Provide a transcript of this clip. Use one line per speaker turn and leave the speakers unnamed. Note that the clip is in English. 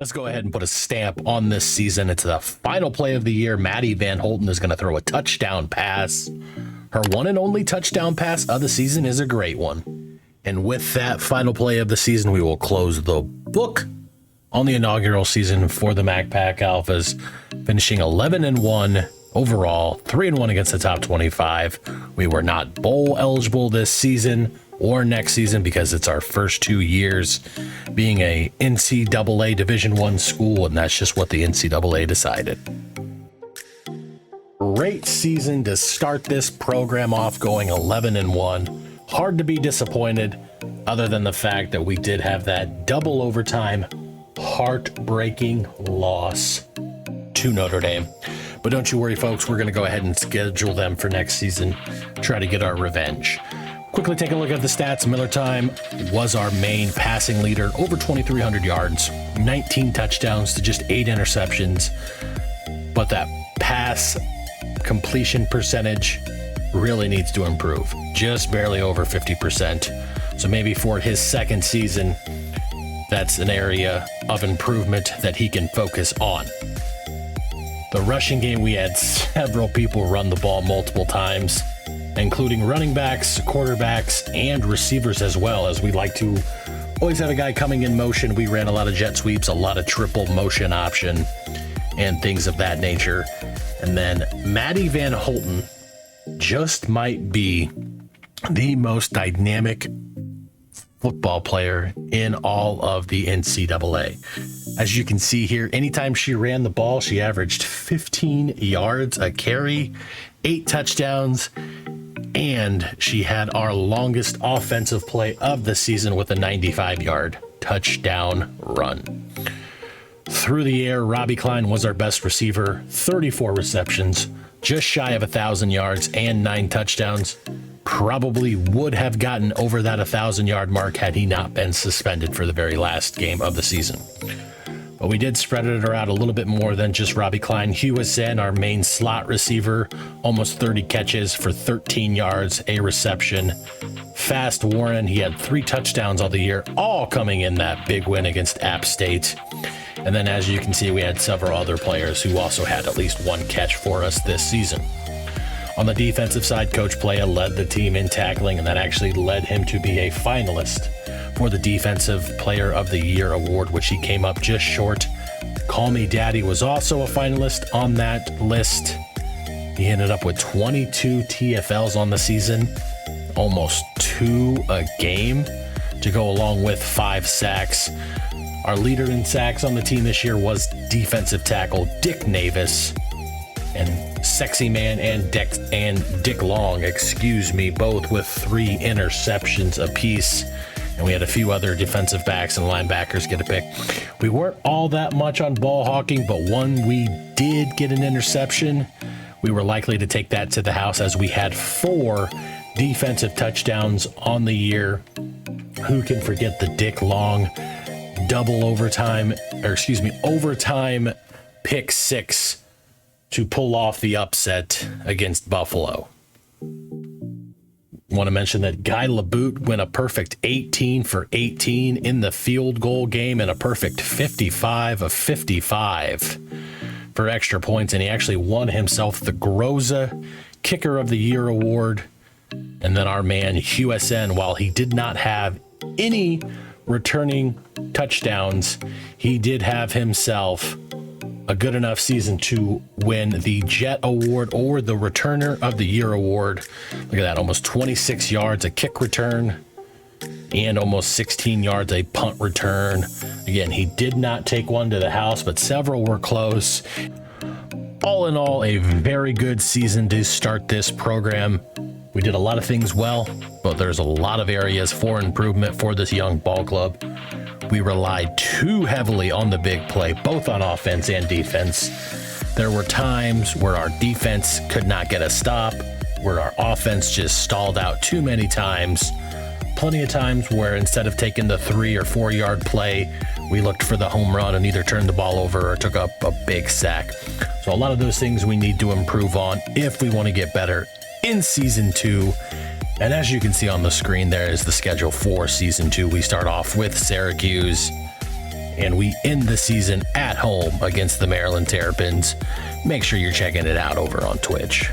Let's go ahead and put a stamp on this season. It's the final play of the year. Maddie Van Holten is going to throw a touchdown pass. Her one and only touchdown pass of the season is a great one. And with that final play of the season, we will close the book on the inaugural season for the MacPack Alphas, finishing 11-1 overall, 3-1 against the top 25. We were not bowl eligible this season or next season because it's our first 2 years being a NCAA Division I school, and that's just what the NCAA decided. Great season to start this program off, going 11-1. Hard to be disappointed, other than the fact that we did have that double overtime heartbreaking loss to Notre Dame. But don't you worry, folks, we're going to go ahead and schedule them for next season, try to get our revenge. Quickly take a look at the stats. Miller Time was our main passing leader, over 2,300 yards, 19 touchdowns to just 8 interceptions. But that pass completion percentage really needs to improve, just barely over 50%. So maybe for his second season, that's an area of improvement that he can focus on. The rushing game, we had several people run the ball multiple times, including running backs, quarterbacks, and receivers as well, as we like to always have a guy coming in motion. We ran a lot of jet sweeps, a lot of triple motion option, and things of that nature. And then Maddie Van Holten just might be the most dynamic football player in all of the NCAA. As you can see here, anytime she ran the ball, she averaged 15 yards a carry, 8 touchdowns, and she had our longest offensive play of the season with a 95-yard touchdown run. Through the air, Robbie Klein was our best receiver, 34 receptions, just shy of 1,000 yards and 9 touchdowns. Probably would have gotten over that 1,000-yard mark had he not been suspended for the very last game of the season. But we did spread it out a little bit more than just Robbie Klein. Hugh Sen, our main slot receiver, almost 30 catches for 13 yards, a reception. Fast Warren, he had 3 touchdowns all the year, all coming in that big win against App State. And then as you can see, we had several other players who also had at least 1 catch for us this season. On the defensive side, Coach Playa led the team in tackling, and that actually led him to be a finalist for the Defensive Player of the Year award, which he came up just short. Call Me Daddy was also a finalist on that list. He ended up with 22 TFLs on the season, almost 2 a game, to go along with 5 sacks. Our leader in sacks on the team this year was defensive tackle Dick Navis, and Sexy Man and Dick Long, both with 3 interceptions apiece. And we had a few other defensive backs and linebackers get a pick. We weren't all that much on ball hawking, but when we did get an interception, we were likely to take that to the house, as we had 4 defensive touchdowns on the year. Who can forget the Dick Long overtime pick 6 to pull off the upset against Buffalo? Want to mention that Guy LeBoot went a perfect 18 for 18 in the field goal game and a perfect 55 of 55 for extra points, and he actually won himself the Groza Kicker of the Year award. And then our man Hugh Sen, while he did not have any returning touchdowns, he did have himself a good enough season to win the Jet Award or the Returner of the Year award. Look at that, almost 26 yards a kick return and almost 16 yards a punt return. Again, he did not take one to the house, but several were close. All in all, a very good season to start this program. We did a lot of things well, but there's a lot of areas for improvement for this young ball club. We relied too heavily on the big play, both on offense and defense. There were times where our defense could not get a stop, where our offense just stalled out too many times. Plenty of times where instead of taking the 3 or 4 yard play, we looked for the home run and either turned the ball over or took up a big sack. So a lot of those things we need to improve on if we want to get better in season 2. And as you can see on the screen, there is the schedule for season 2. We start off with Syracuse and we end the season at home against the Maryland Terrapins. Make sure you're checking it out over on Twitch.